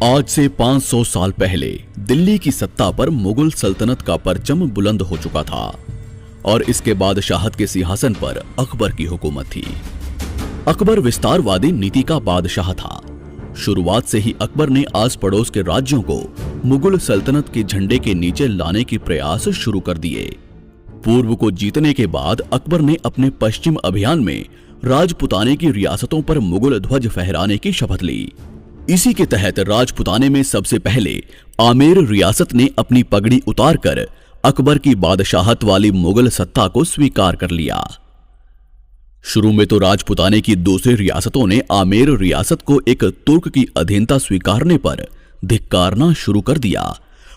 आज से 500 साल पहले दिल्ली की सत्ता पर मुगल सल्तनत का परचम बुलंद हो चुका था और इसके बादशाहत के सिंहासन पर अकबर की हुकूमत थी। अकबर विस्तारवादी नीति का बादशाह था। शुरुआत से ही अकबर ने आस पड़ोस के राज्यों को मुगल सल्तनत के झंडे के नीचे लाने के प्रयास शुरू कर दिए। पूर्व को जीतने के बाद अकबर ने अपने पश्चिम अभियान में राजपुताने की रियासतों पर मुगल ध्वज फहराने की शपथ ली। इसी के तहत राजपुताने में सबसे पहले आमेर रियासत ने अपनी पगड़ी उतारकर अकबर की बादशाहत वाली मुगल सत्ता को स्वीकार कर लिया। शुरू में तो राजपुताने की दूसरी रियासतों ने आमेर रियासत को एक तुर्क की अधीनता स्वीकारने पर धिक्कारना शुरू कर दिया,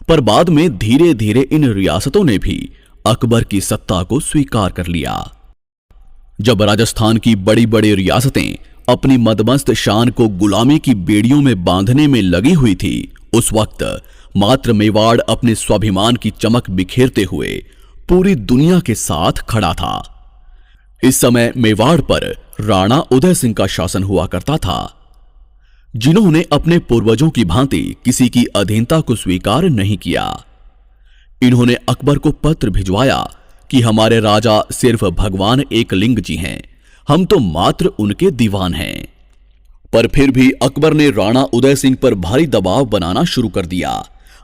पर बाद में धीरे धीरे इन रियासतों ने भी अकबर की सत्ता को स्वीकार कर लिया। जब राजस्थान की बड़ी बड़ी रियासतें अपनी मदमस्त शान को गुलामी की बेड़ियों में बांधने में लगी हुई थी, उस वक्त मात्र मेवाड़ अपने स्वाभिमान की चमक बिखेरते हुए पूरी दुनिया के साथ खड़ा था। इस समय मेवाड़ पर राणा उदय सिंह का शासन हुआ करता था, जिन्होंने अपने पूर्वजों की भांति किसी की अधीनता को स्वीकार नहीं किया। इन्होंने अकबर को पत्र भिजवाया कि हमारे राजा सिर्फ भगवान एकलिंग जी हैं, हम तो मात्र उनके दीवान हैं। पर फिर भी अकबर ने राणा उदय सिंह पर भारी दबाव बनाना शुरू कर दिया।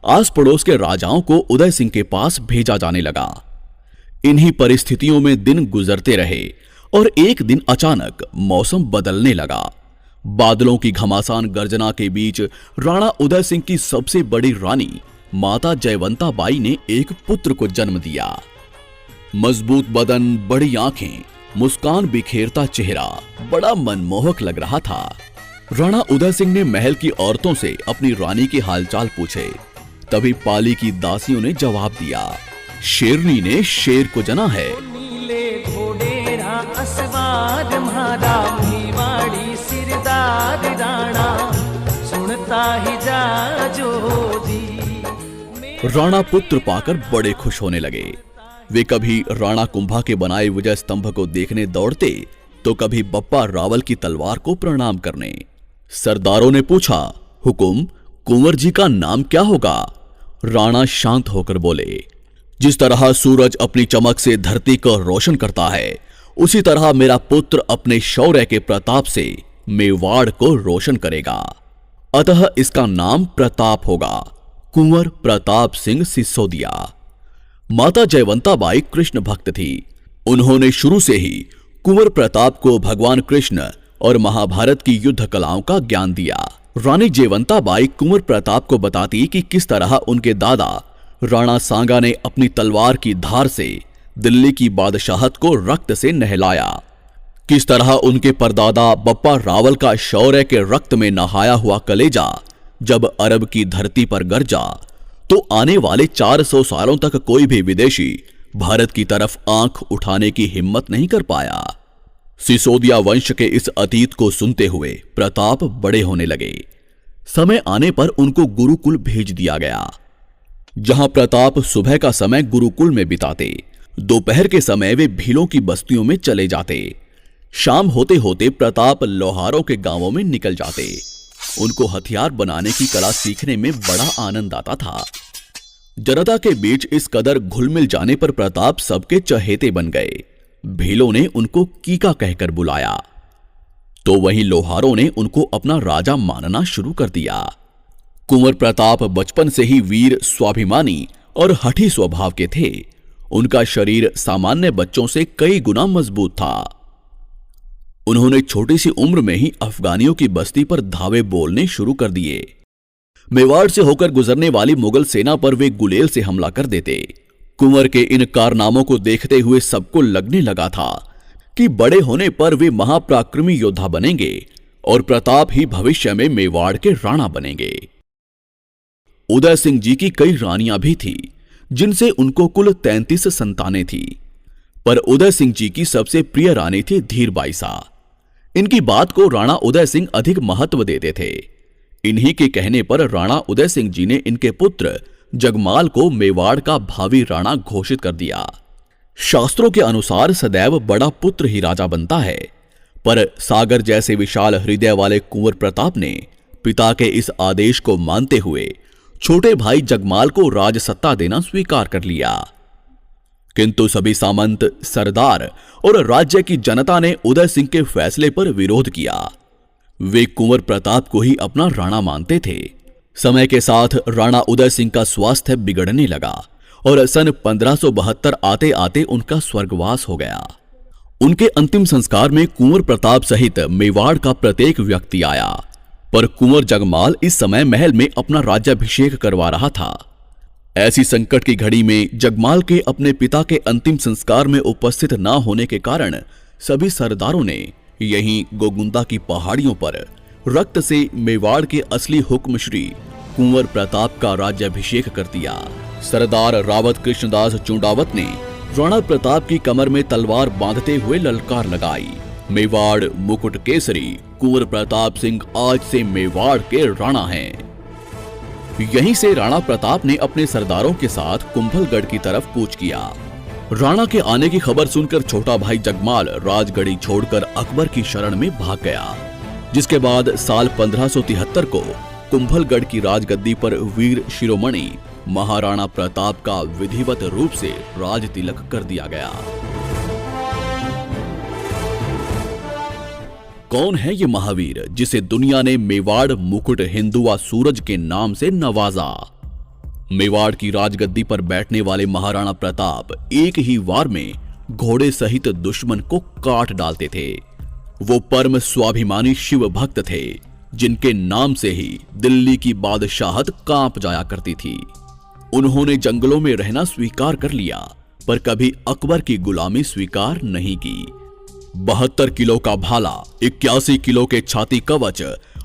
आस पड़ोस के राजाओं को उदय सिंह के पास भेजा जाने लगा। इन्हीं परिस्थितियों में दिन गुजरते रहे और एक दिन अचानक मौसम बदलने लगा। बादलों की घमासान गर्जना के बीच राणा उदय सिंह की सबसे बड़ी रानी माता जयवंता बाई ने एक पुत्र को जन्म दिया। मजबूत बदन, बड़ी आंखें, मुस्कान बिखेरता चेहरा बड़ा मनमोहक लग रहा था। राणा उदय सिंह ने महल की औरतों से अपनी रानी के हालचाल पूछे। तभी पाली की दासियों ने जवाब दिया, शेरनी ने शेर को जना है। नीले घोड़े रा असवार म्हारा मेवाड़ी सिरदार राणा सुनता ही जा जो दी। राणा पुत्र पाकर बड़े खुश होने लगे। वे कभी राणा कुंभा के बनाए विजय स्तंभ को देखने दौड़ते तो कभी बप्पा रावल की तलवार को प्रणाम करने। सरदारों ने पूछा, हुकुम, कुंवर जी का नाम क्या होगा? राणा शांत होकर बोले, जिस तरह सूरज अपनी चमक से धरती को रोशन करता है, उसी तरह मेरा पुत्र अपने शौर्य के प्रताप से मेवाड़ को रोशन करेगा। अतः इसका नाम प्रताप होगा, कुंवर प्रताप सिंह सिसोदिया। माता जयवंता बाई कृष्ण भक्त थी। उन्होंने शुरू से ही कुंवर प्रताप को भगवान कृष्ण और महाभारत की युद्ध कलाओं का ज्ञान दिया। रानी जयवंता बाई कुंवर प्रताप को बताती कि किस तरह उनके दादा राणा सांगा ने अपनी तलवार की धार से दिल्ली की बादशाहत को रक्त से नहलाया, किस तरह उनके परदादा बप्पा रावल का शौर्य के रक्त में नहाया हुआ कलेजा जब अरब की धरती पर गरजा तो आने वाले 400 सालों तक कोई भी विदेशी भारत की तरफ आंख उठाने की हिम्मत नहीं कर पाया। सिसोदिया वंश के इस अतीत को सुनते हुए प्रताप बड़े होने लगे। समय आने पर उनको गुरुकुल भेज दिया गया, जहां प्रताप सुबह का समय गुरुकुल में बिताते, दोपहर के समय वे भीलों की बस्तियों में चले जाते, शाम होते होते प्रताप लोहारों के गांवों में निकल जाते। उनको हथियार बनाने की कला सीखने में बड़ा आनंद आता था। जनता के बीच इस कदर घुल मिल जाने पर प्रताप सबके चहेते बन गए। भीलों ने उनको कीका कहकर बुलाया, तो वहीं लोहारों ने उनको अपना राजा मानना शुरू कर दिया। कुंवर प्रताप बचपन से ही वीर, स्वाभिमानी और हठी स्वभाव के थे। उनका शरीर सामान्य बच्चों से कई गुना मजबूत था। उन्होंने छोटी सी उम्र में ही अफगानियों की बस्ती पर धावे बोलने शुरू कर दिए। मेवाड़ से होकर गुजरने वाली मुगल सेना पर वे गुलेल से हमला कर देते। कुंवर के इन कारनामों को देखते हुए सबको लगने लगा था कि बड़े होने पर वे महापराक्रमी योद्धा बनेंगे और प्रताप ही भविष्य में मेवाड़ के राणा बनेंगे। उदय सिंह जी की कई रानियां भी थी, जिनसे उनको कुल 33 संतानें थी, पर उदय सिंह जी की सबसे प्रिय रानी थी धीर बाईसा। इनकी बात को राणा उदय सिंह अधिक महत्व देते थे। इन्हीं के कहने पर राणा उदय सिंह जी ने इनके पुत्र जगमाल को मेवाड़ का भावी राणा घोषित कर दिया। शास्त्रों के अनुसार सदैव बड़ा पुत्र ही राजा बनता है, पर सागर जैसे विशाल हृदय वाले कुंवर प्रताप ने पिता के इस आदेश को मानते हुए छोटे भाई जगमाल को राजसत्ता देना स्वीकार कर लिया। किंतु सभी सामंत, सरदार और राज्य की जनता ने उदय सिंह के फैसले पर विरोध किया। वे कुंवर प्रताप को ही अपना राणा मानते थे। समय के साथ राणा उदय सिंह का स्वास्थ्य बिगड़ने लगा और सन 1572 आते आते उनका स्वर्गवास हो गया। उनके अंतिम संस्कार में कुंवर प्रताप सहित मेवाड़ का प्रत्येक व्यक्ति आया, पर कुंवर जगमाल इस समय महल में अपना राज्याभिषेक करवा रहा था। ऐसी संकट की घड़ी में जगमाल के अपने पिता के अंतिम संस्कार में उपस्थित न होने के कारण सभी सरदारों ने यहीं गोगुंदा की पहाड़ियों पर रक्त से मेवाड़ के असली हुक्म श्री कुंवर प्रताप का राज्याभिषेक कर दिया। सरदार रावत कृष्णदास चुंडावत ने राणा प्रताप की कमर में तलवार बांधते हुए ललकार लगाई, मेवाड़ मुकुट केसरी कुंवर प्रताप सिंह आज से मेवाड़ के राणा हैं। यहीं से राणा प्रताप ने अपने सरदारों के साथ कुंभलगढ़ की तरफ कूच किया। राणा के आने की खबर सुनकर छोटा भाई जगमाल राजगढ़ी छोड़कर अकबर की शरण में भाग गया, जिसके बाद साल 1573 को कुंभलगढ़ की राजगद्दी पर वीर शिरोमणि महाराणा प्रताप का विधिवत रूप से राज तिलक कर दिया गया। कौन है ये महावीर जिसे दुनिया ने मेवाड़ मुकुट हिंदुआ सूरज के नाम से नवाजा? मेवाड़ की राजगद्दी पर बैठने वाले महाराणा प्रताप एक ही वार में घोड़े सहित दुश्मन को काट डालते थे। वो परम स्वाभिमानी शिव भक्त थे, जिनके नाम से ही दिल्ली की बादशाहत कांप जाया करती थी। उन्होंने जंगलों में रहना स्वीकार कर लिया, पर कभी अकबर की गुलामी स्वीकार नहीं की। 72 किलो का भाला, 81 किलो के छाती कवच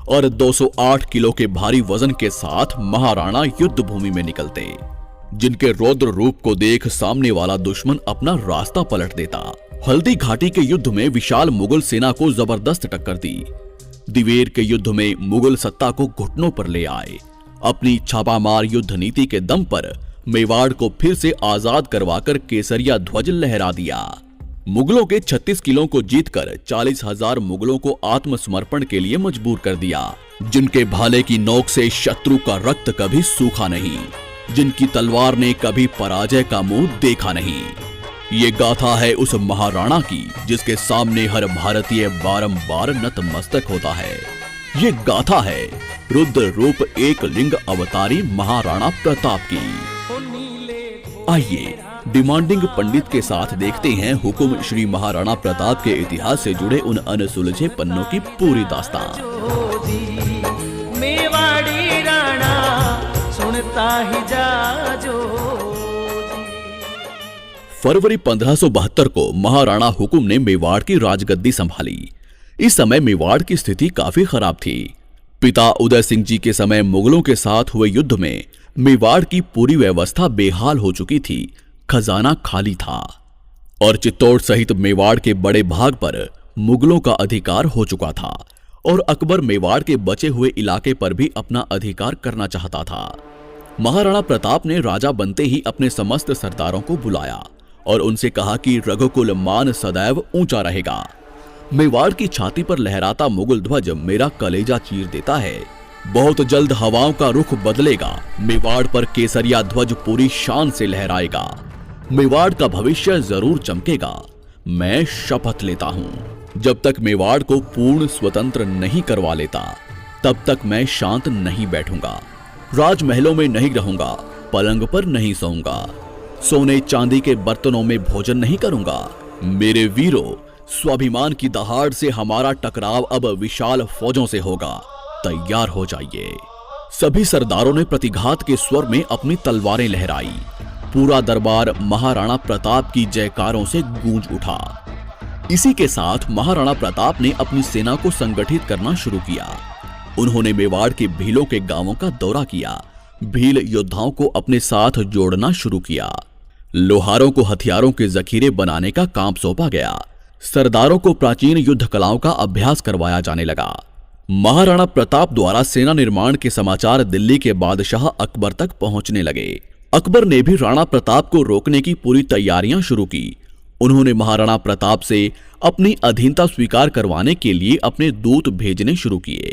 और 208 किलो के भारी वजन के साथ महाराणा युद्ध भूमि में निकलते, जिनके रौद्र रूप को देख सामने वाला दुश्मन अपना रास्ता पलट देता। हल्दी घाटी के युद्ध में विशाल मुगल सेना को जबरदस्त टक्कर दी। दिवेर के युद्ध में मुगल सत्ता को घुटनों पर ले आए। अपनी छापामार युद्ध नीति के दम पर मेवाड़ को फिर से आजाद करवाकर केसरिया ध्वज लहरा दिया। मुगलों के 36 किलों को जीतकर 40,000 मुगलों को आत्मसमर्पण के लिए मजबूर कर दिया, जिनके भाले की नोक से शत्रु का रक्त कभी सूखा नहीं, जिनकी तलवार ने कभी पराजय का मुंह देखा नहीं। ये गाथा है उस महाराणा की जिसके सामने हर भारतीय बारंबार नतमस्तक होता है। ये गाथा है रुद्र रूप एक लिंग अवतारी महाराणा प्रताप की। आइए डिमांडिंग पंडित के साथ देखते हैं हुकुम श्री महाराणा प्रताप के इतिहास से जुड़े उन अनसुलझे पन्नों की पूरी दास्तान। मेवाड़ी राणा सुनता ही जा जो। फरवरी 1572 को महाराणा हुकुम ने मेवाड़ की राजगद्दी संभाली। इस समय मेवाड़ की स्थिति काफी खराब थी। पिता उदय सिंह जी के समय मुगलों के साथ हुए युद्ध में मेवाड़ की पूरी व्यवस्था बेहाल हो चुकी थी, खजाना खाली था और चित्तौड़ सहित मेवाड़ के बड़े भाग पर मुगलों का अधिकार हो चुका था और अकबर मेवाड़ के बचे हुए इलाके पर भी अपना अधिकार करना चाहता था। महाराणा प्रताप ने राजा बनते ही अपने समस्त सरदारों को बुलाया और उनसे कहा कि रघुकुल मान सदैव ऊंचा रहेगा। मेवाड़ की छाती पर लहराता मुगल ध्वज मेरा कलेजा चीर देता है। बहुत जल्द हवाओं का रुख बदलेगा। मेवाड़ पर केसरिया ध्वज पूरी शान से लहराएगा। मेवाड़ का भविष्य जरूर चमकेगा। मैं शपथ लेता हूं, जब तक मेवाड़ को पूर्ण स्वतंत्र नहीं करवा लेता, तब तक मैं शांत नहीं बैठूंगा। राजमहलों में नहीं रहूंगा, पलंग पर नहीं सोऊंगा, सोने चांदी के बर्तनों में भोजन नहीं करूंगा। मेरे वीरों, स्वाभिमान की दहाड़ से हमारा टकराव अब विशाल फौजों से होगा। तैयार हो जाइए। सभी सरदारों ने प्रतिघात के स्वर में अपनी तलवारें लहराई। पूरा दरबार महाराणा प्रताप की जयकारों से गूंज उठा। इसी के साथ महाराणा प्रताप ने अपनी सेना को संगठित करना शुरू किया। उन्होंने मेवाड़ के भीलों के गांवों का दौरा किया। भील योद्धाओं को अपने साथ जोड़ना शुरू किया। लोहारों को हथियारों के जखीरे बनाने का काम सौंपा गया। सरदारों को प्राचीन युद्ध कलाओं का अभ्यास करवाया जाने लगा। महाराणा प्रताप द्वारा सेना निर्माण के समाचार दिल्ली के बादशाह अकबर तक पहुंचने लगे। अकबर ने भी राणा प्रताप को रोकने की पूरी तैयारियां शुरू की। उन्होंने महाराणा प्रताप से अपनी अधीनता स्वीकार करवाने के लिए अपने दूत भेजने शुरू किए।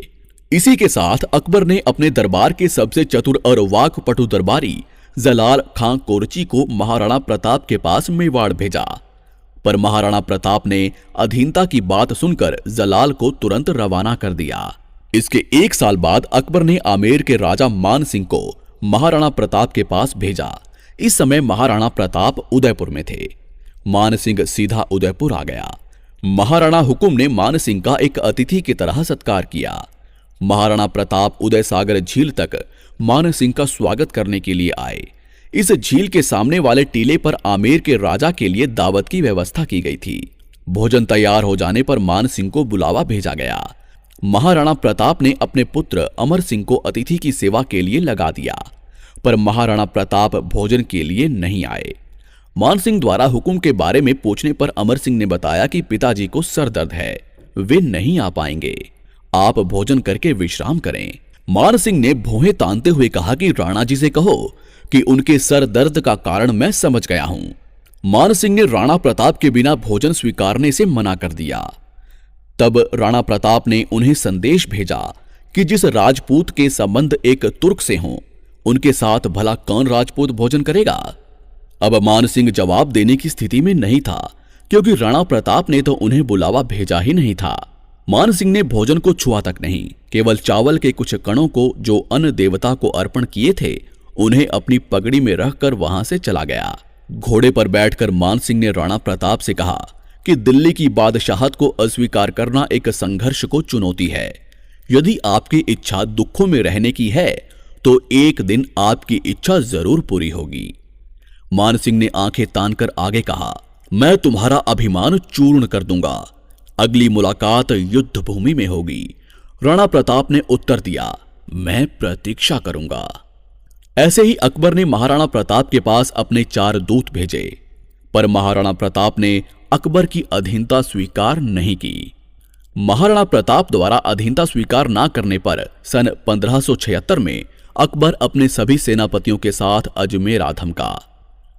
इसी के साथ अकबर ने अपने दरबार के सबसे चतुर और वाकपटु दरबारी जलाल खां कोरची को महाराणा प्रताप के पास मेवाड़ भेजा। पर महाराणा प्रताप ने अधीनता की बात सुनकर जलाल को तुरंत रवाना कर दिया। इसके 1 साल बाद अकबर ने आमेर के राजा मान सिंह को महाराणा प्रताप के पास भेजा। इस समय महाराणा प्रताप उदयपुर में थे। मान सिंह सीधा उदयपुर आ गया। महाराणा हुकुम ने मान सिंह का एक अतिथि की तरह सत्कार किया। महाराणा प्रताप उदय सागर झील तक मान सिंह का स्वागत करने के लिए आए। इस झील के सामने वाले टीले पर आमेर के राजा के लिए दावत की व्यवस्था की गई थी। भोजन तैयार हो जाने पर मान सिंह को बुलावा भेजा गया। महाराणा प्रताप ने अपने पुत्र अमर सिंह को अतिथि की सेवा के लिए लगा दिया, पर महाराणा प्रताप भोजन के लिए नहीं आए। मान सिंह द्वारा हुकुम के बारे में पूछने पर अमर सिंह ने बताया कि पिताजी को सर दर्द है, वे नहीं आ पाएंगे, आप भोजन करके विश्राम करें। मान सिंह ने भौहें तानते हुए कहा कि राणा जी से कहो कि उनके सर दर्द का कारण मैं समझ गया हूं। मान सिंह ने राणा प्रताप के बिना भोजन स्वीकारने से मना कर दिया। तब राणा प्रताप ने उन्हें संदेश भेजा कि जिस राजपूत के संबंध एक तुर्क से हों, उनके साथ भला कौन राजपूत भोजन करेगा। अब मान सिंह जवाब देने की स्थिति में नहीं था, क्योंकि राणा प्रताप ने तो उन्हें बुलावा भेजा ही नहीं था। मान सिंह ने भोजन को छुआ तक नहीं, केवल चावल के कुछ कणों को जो अन्न देवता को अर्पण किए थे उन्हें अपनी पगड़ी में रखकर वहां से चला गया। घोड़े पर बैठकर मान सिंह ने राणा प्रताप से कहा कि दिल्ली की बादशाहत को अस्वीकार करना एक संघर्ष को चुनौती है। यदि आपकी इच्छा दुखों में रहने की है तो एक दिन आपकी इच्छा जरूर पूरी होगी। मान सिंह ने आंखें तानकर आगे कहा, मैं तुम्हारा अभिमान चूर्ण कर दूंगा, अगली मुलाकात युद्ध भूमि में होगी। राणा प्रताप ने उत्तर दिया, मैं प्रतीक्षा करूंगा। ऐसे ही अकबर ने महाराणा प्रताप के पास अपने 4 दूत भेजे, पर महाराणा प्रताप ने अकबर की अधीनता स्वीकार नहीं की। महाराणा प्रताप द्वारा अधीनता स्वीकार न करने पर सन 1576 में अकबर अपने सभी सेनापतियों के साथ अजमेर आ धमका।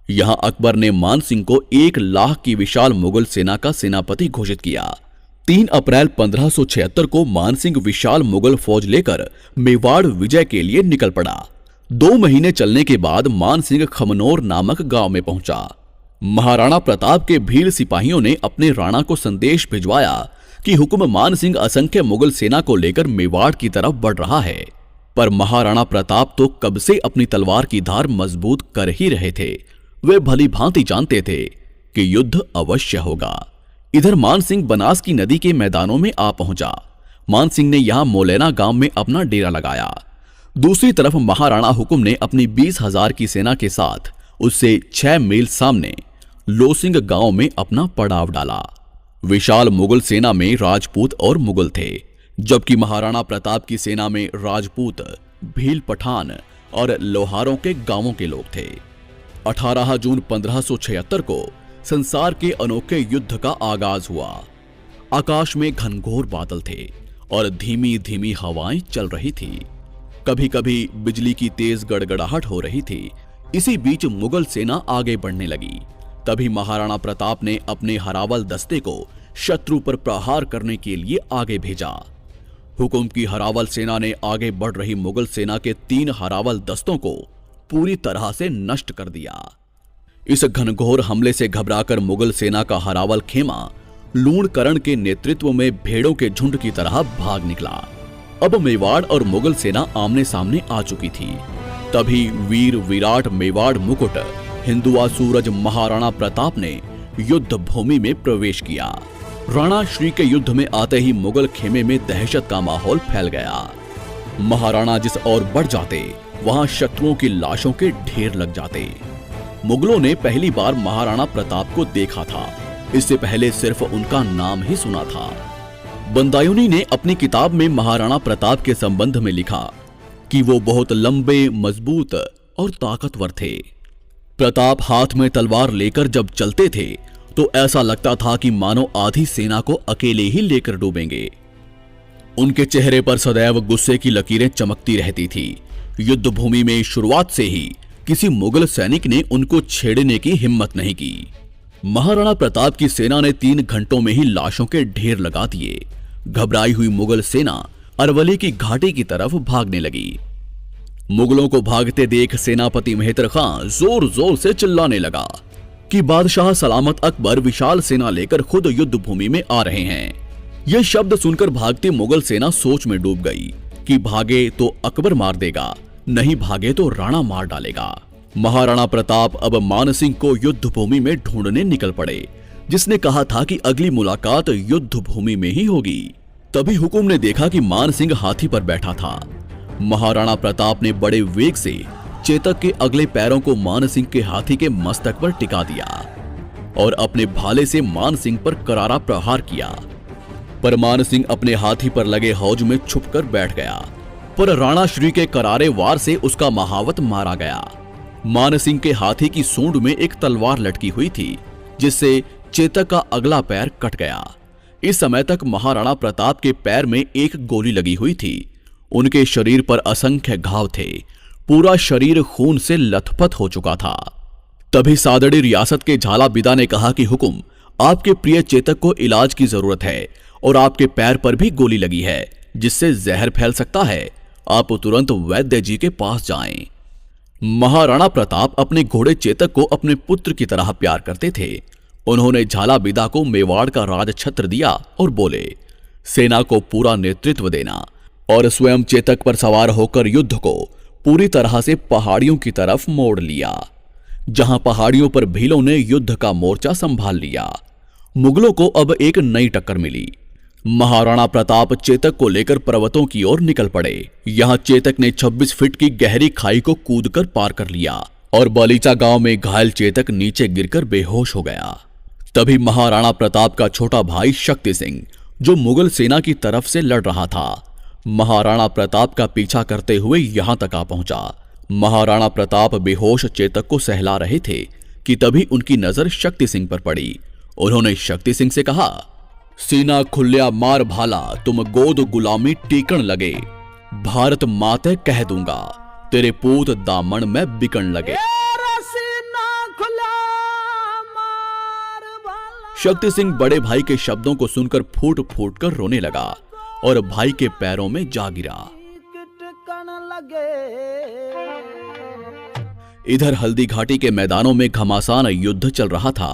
यहां अकबर ने मान सिंह को 1 लाख की विशाल मुगल सेना का सेनापति घोषित किया। 3 अप्रैल 1576 को मान सिंह विशाल मुगल फौज लेकर मेवाड़ विजय के लिए निकल पड़ा। 2 महीने चलने के बाद मान सिंह खमनोर नामक गांव में पहुंचा। महाराणा प्रताप के भील सिपाहियों ने अपने राणा को संदेश भिजवाया कि हुक्म मान सिंह असंख्य मुगल सेना को लेकर मेवाड़ की तरफ बढ़ रहा है। पर महाराणा प्रताप तो कब से अपनी तलवार की धार मजबूत कर ही रहे थे। वे भली भांति जानते थे कि युद्ध अवश्य होगा। इधर मान सिंह बनास की नदी के मैदानों में आ पहुंचा। मान सिंह ने यहां मोलेना गांव में अपना डेरा लगाया। दूसरी तरफ महाराणा हुकुम ने अपनी 20,000 की सेना के साथ उससे 6 मील सामने लोसिंग गांव में अपना पड़ाव डाला। विशाल मुगल सेना में राजपूत और मुगल थे, जबकि महाराणा प्रताप की सेना में राजपूत, भील पठान और लोहारों के गांवों के लोग थे। 18 जून 1576 को संसार के अनोखे युद्ध का आगाज हुआ। आकाश में घनघोर बादल थे और धीमी धीमी हवाएं चल रही थी। कभी कभी बिजली की तेज गड़गड़ाहट हो रही थी। इसी बीच मुगल सेना आगे बढ़ने लगी। तभी महाराणा प्रताप ने अपने हरावल दस्ते को शत्रु पर प्रहार करने के लिए आगे भेजा। हुकुम की हरावल सेना ने आगे बढ़ रही मुगल सेना के 3 हरावल दस्तों को पूरी तरह से नष्ट कर दिया। इस घनघोर हमले से घबराकर मुगल सेना का हरावल खेमा लूणकरण के नेतृत्व में भेड़ों के झुंड की तरह भाग निकला। अब मेवाड़ और मुगल सेना आमने सामने आ चुकी थी। तभी वीर विराट मेवाड़ मुकुट हिंदुआ सूरज महाराणा प्रताप ने युद्ध भूमि में प्रवेश किया। राणा श्री के युद्ध में आते ही मुगल खेमे में दहशत का माहौल फैल गया। महाराणा जिस ओर बढ़ जाते वहां शत्रुओं की लाशों के ढेर लग जाते। मुगलों ने पहली बार महाराणा प्रताप को देखा था। इससे पहले सिर्फ उनका नाम ही सुना था। बंदायूनी ने अपनी किताब में महाराणा प्रताप के संबंध में लिखा कि वो बहुत लंबे, मजबूत और ताकतवर थे। प्रताप हाथ में तलवार लेकर जब चलते थे तो ऐसा लगता था कि मानो आधी सेना को अकेले ही लेकर डूबेंगे। उनके चेहरे पर सदैव गुस्से की लकीरें चमकती रहती थी। युद्ध भूमि में शुरुआत से ही किसी मुगल सैनिक ने उनको छेड़ने की हिम्मत नहीं की। महाराणा प्रताप की सेना ने 3 घंटों में ही लाशों के ढेर लगा दिए। घबराई हुई मुगल सेना अरवली की घाटी की तरफ भागने लगी। मुगलों को भागते देख सेनापति मेहतर खां जोर जोर से चिल्लाने लगा कि बादशाह सलामत अकबर विशाल सेना लेकर खुद युद्ध भूमि में आ रहे हैं। यह शब्द सुनकर भागती मुगल सेना सोच में डूब गई कि भागे तो अकबर मार देगा, नहीं भागे तो राणा मार डालेगा। महाराणा प्रताप अब मान सिंह को युद्ध भूमि में ढूंढने निकल पड़े, जिसने कहा था कि अगली मुलाकात युद्ध भूमि में ही होगी। तभी हुकुम ने देखा कि मान सिंह हाथी पर बैठा था। महाराणा प्रताप ने बड़े वेग से चेतक के अगले पैरों को मान सिंह के हाथी के मस्तक पर टिका दिया और अपने भाले से मान सिंह पर करारा प्रहार किया। पर मान सिंह अपने हाथी पर लगे हौज में छुपकर बैठ गया, पर राणा श्री के करारे वार से उसका महावत मारा गया। मान सिंह के हाथी की सूंड में एक तलवार लटकी हुई थी, जिससे चेतक का अगला पैर कट गया। इस समय तक महाराणा प्रताप के पैर में एक गोली लगी हुई थी। उनके शरीर पर असंख्य घाव थे, पूरा शरीर खून से लथपथ हो चुका था। तभी सादड़ी रियासत के झालाबिदा ने कहा कि हुकुम, आपके प्रिय चेतक को इलाज की जरूरत है और आपके पैर पर भी गोली लगी है, जिससे जहर फैल सकता है। आप तुरंत वैद्य जी के पास जाएं। महाराणा प्रताप अपने घोड़े चेतक को अपने पुत्र की तरह प्यार करते थे। उन्होंने झालाबिदा को मेवाड़ का राज छत्र दिया और बोले, सेना को पूरा नेतृत्व देना और स्वयं चेतक पर सवार होकर युद्ध को पूरी तरह से पहाड़ियों की तरफ मोड़ लिया। जहां पहाड़ियों पर भीलों ने युद्ध का मोर्चा संभाल लिया, मुगलों को अब एक नई टक्कर मिली। महाराणा प्रताप चेतक को लेकर पर्वतों की ओर निकल पड़े। यहां चेतक ने 26 फीट की गहरी खाई को कूदकर पार कर लिया और बलीचा गांव में घायल चेतक नीचे गिरकर बेहोश हो गया। तभी महाराणा प्रताप का छोटा भाई शक्ति सिंह, जो मुगल सेना की तरफ से लड़ रहा था, महाराणा प्रताप का पीछा करते हुए यहां तक आ पहुंचा। महाराणा प्रताप बेहोश चेतक को सहला रहे थे कि तभी उनकी नजर शक्ति सिंह पर पड़ी। उन्होंने शक्ति सिंह से कहा, सीना खुल्या मार भाला, तुम गोद गुलामी टीकण लगे, भारत माते कह दूंगा, तेरे पूत दामन में बिकन लगे। शक्ति सिंह बड़े भाई के शब्दों को सुनकर फूट फूट कर रोने लगा और भाई के पैरों में जा गिरा। इधर हल्दी घाटी के मैदानों में घमासान युद्ध चल रहा था।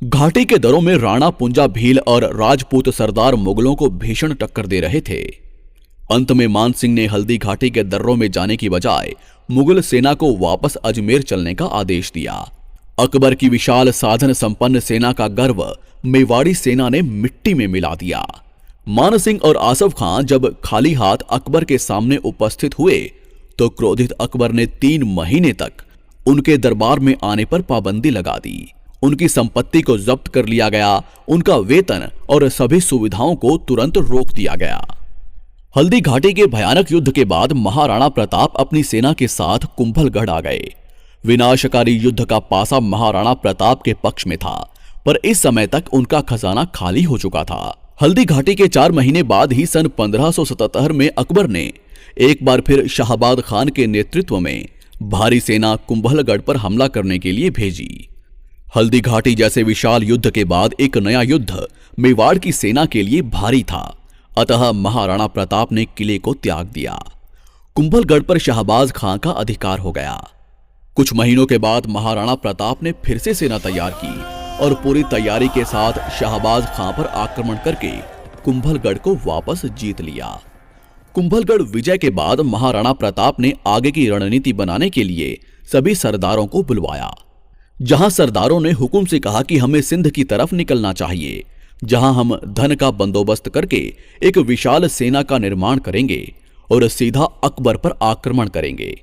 घाटी के दरों में राणा पुंजा भील और राजपूत सरदार मुगलों को भीषण टक्कर दे रहे थे। अंत में मान सिंह ने हल्दी घाटी के दर्रों में जाने की बजाय मुगल सेना को वापस अजमेर चलने का आदेश दिया। अकबर की विशाल साधन संपन्न सेना का गर्व मेवाड़ी सेना ने मिट्टी में मिला दिया। मान सिंह और आसफ खां जब खाली हाथ अकबर के सामने उपस्थित हुए तो क्रोधित अकबर ने 3 महीने तक उनके दरबार में आने पर पाबंदी लगा दी। उनकी संपत्ति को जब्त कर लिया गया, उनका वेतन और सभी सुविधाओं को तुरंत रोक दिया गया। हल्दी घाटी के भयानक युद्ध के बाद महाराणा प्रताप अपनी सेना के साथ कुंभलगढ़ आ गए। विनाशकारी युद्ध का पासा महाराणा प्रताप के पक्ष में था, पर इस समय तक उनका खजाना खाली हो चुका था। हल्दी घाटी के 4 महीने बाद ही सन 1577 में अकबर ने एक बार फिर शाहबाद खान के नेतृत्व में भारी सेना कुंभलगढ़ पर हमला करने के लिए भेजी। हल्दी घाटी जैसे विशाल युद्ध के बाद एक नया युद्ध मेवाड़ की सेना के लिए भारी था, अतः महाराणा प्रताप ने किले को त्याग दिया। कुंभलगढ़ पर शाहबाज खां का अधिकार हो गया। कुछ महीनों के बाद महाराणा प्रताप ने फिर से सेना तैयार की और पूरी तैयारी के साथ शाहबाज खां पर आक्रमण करके कुंभलगढ़ को वापस जीत लिया। कुंभलगढ़ विजय के बाद महाराणा प्रताप ने आगे की रणनीति बनाने के लिए सभी सरदारों को बुलवाया। जहां सरदारों ने हुकुम से कहा कि हमें सिंध की तरफ निकलना चाहिए, जहां हम धन का बंदोबस्त करके एक विशाल सेना का निर्माण करेंगे और सीधा अकबर पर आक्रमण करेंगे।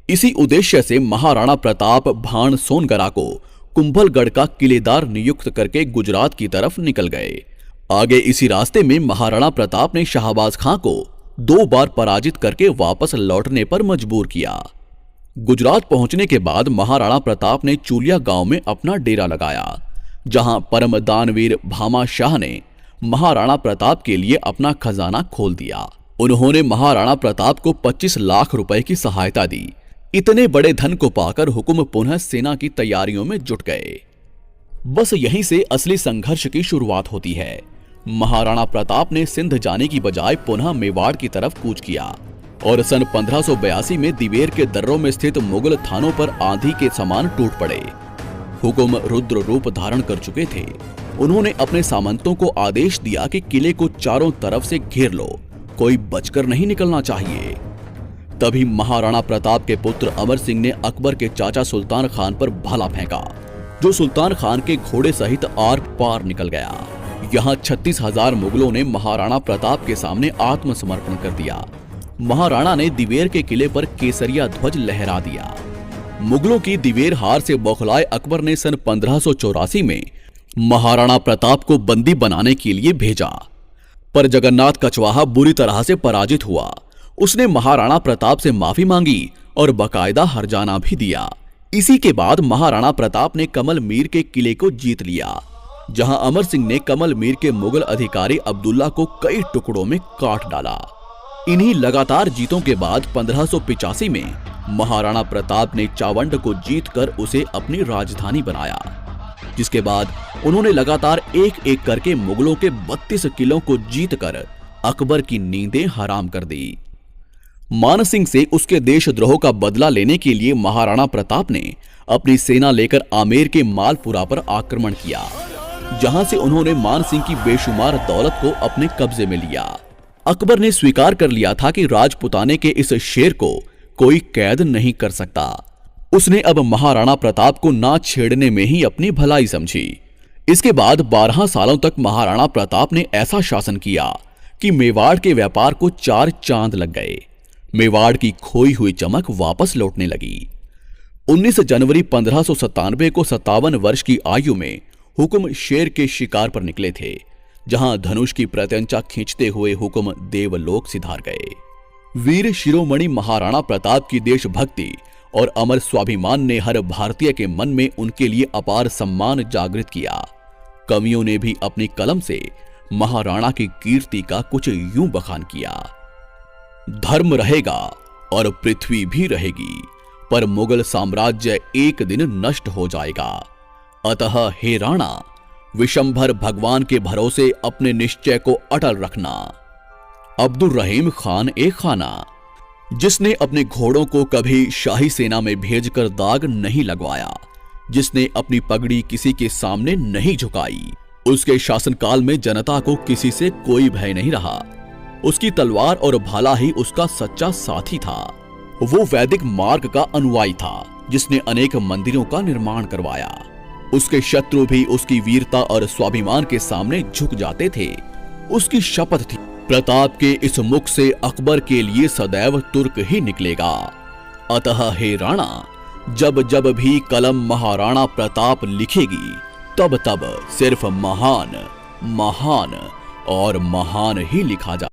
इसी उद्देश्य से महाराणा प्रताप भाण सोनगरा को कुंभलगढ़ का किलेदार नियुक्त करके गुजरात की तरफ निकल गए। आगे इसी रास्ते में महाराणा प्रताप ने शाहबाज खां को 2 बार पराजित करके वापस लौटने पर मजबूर किया। गुजरात पहुंचने के बाद महाराणा प्रताप ने चूलिया गांव में अपना डेरा लगाया, जहां परम दानवीर भामा शाह ने महाराणा प्रताप के लिए अपना खजाना खोल दिया। उन्होंने महाराणा प्रताप को 25 लाख रुपए की सहायता दी। इतने बड़े धन को पाकर हुकुम पुनः सेना की तैयारियों में जुट गए। बस यहीं से असली संघर्ष की शुरुआत होती है। महाराणा प्रताप ने सिंध जाने की बजाय पुनः मेवाड़ की तरफ कूच किया और सन 1582 में दिवेर के दर्रों में स्थित मुगल थानों पर आंधी के समान टूट पड़े। हुकुम रुद्र रूप धारण कर चुके थे। उन्होंने अपने सामंतों को आदेश दिया कि किले को चारों तरफ से घेर लो, कोई बचकर नहीं निकलना चाहिए। तभी महाराणा प्रताप के पुत्र अमर सिंह ने अकबर के चाचा सुल्तान खान पर भाला फेंका, जो सुल्तान खान के घोड़े सहित आर पार निकल गया। यहाँ 36,000 मुगलों ने महाराणा प्रताप के सामने आत्मसमर्पण कर दिया। महाराणा ने दिवेर के किले पर केसरिया ध्वज लहरा दिया। मुगलों की दिवेर हार से बौखलाए अकबर ने सन 1584 में महाराणा प्रताप को बंदी बनाने के लिए भेजा, पर जगन्नाथ कछवाहा बुरी तरह से पराजित हुआ। उसने महाराणा प्रताप से माफी मांगी और बकायदा हरजाना भी दिया। इसी के बाद महाराणा प्रताप ने कमल मीर के किले को जीत लिया, जहां अमर सिंह ने कमल मीर के मुगल अधिकारी अब्दुल्ला को कई टुकड़ों में काट डाला। इन्हीं लगातार जीतों के बाद 1585 में महाराणा प्रताप ने चावंड को जीतकर उसे अपनी राजधानी बनाया, जिसके बाद उन्होंने लगातार एक एक करके मुगलों के 32 किलों को जीतकर अकबर की नींदें हराम कर दी। मान सिंह से उसके देशद्रोह का बदला लेने के लिए महाराणा प्रताप ने अपनी सेना लेकर आमेर के मालपुरा पर आक्रमण किया, जहां से उन्होंने मान सिंह की बेशुमार दौलत को अपने कब्जे में लिया। अकबर ने स्वीकार कर लिया था कि राजपुताने के इस शेर को कोई कैद नहीं कर सकता। उसने अब महाराणा प्रताप को ना छेड़ने में ही अपनी भलाई समझी। इसके बाद 12 सालों तक महाराणा प्रताप ने ऐसा शासन किया कि मेवाड़ के व्यापार को 4 चांद लग गए। मेवाड़ की खोई हुई चमक वापस लौटने लगी। 19 जनवरी 1597 को 57 वर्ष की आयु में हुकुम शेर के शिकार पर निकले थे, जहां धनुष की प्रत्यंचा खींचते हुए हुकुम देवलोक सिधार गए। वीर शिरोमणि महाराणा प्रताप की देशभक्ति और अमर स्वाभिमान ने हर भारतीय के मन में उनके लिए अपार सम्मान जागृत किया। कवियों ने भी अपनी कलम से महाराणा की कीर्ति का कुछ यूं बखान किया। धर्म रहेगा और पृथ्वी भी रहेगी, पर मुगल साम्राज्य एक दिन नष्ट हो जाएगा। अतः हे राणा, विशंभर भगवान के भरोसे अपने निश्चय को अटल रखना। अब्दुल रहीम खान ए खाना, जिसने अपने घोड़ों को कभी शाही सेना में भेजकर दाग नहीं लगवाया, जिसने अपनी पगड़ी किसी के सामने नहीं झुकाई, उसके शासनकाल में जनता को किसी से कोई भय नहीं रहा। उसकी तलवार और भाला ही उसका सच्चा साथी था। वो वैदिक मार्ग का अनुयायी था, जिसने अनेक मंदिरों का निर्माण करवाया। उसके शत्रु भी उसकी वीरता और स्वाभिमान के सामने झुक जाते थे। उसकी शपथ थी, प्रताप के इस मुख से अकबर के लिए सदैव तुर्क ही निकलेगा। अतः हे राणा, जब जब भी कलम महाराणा प्रताप लिखेगी, तब तब सिर्फ महान, महान और महान ही लिखा जा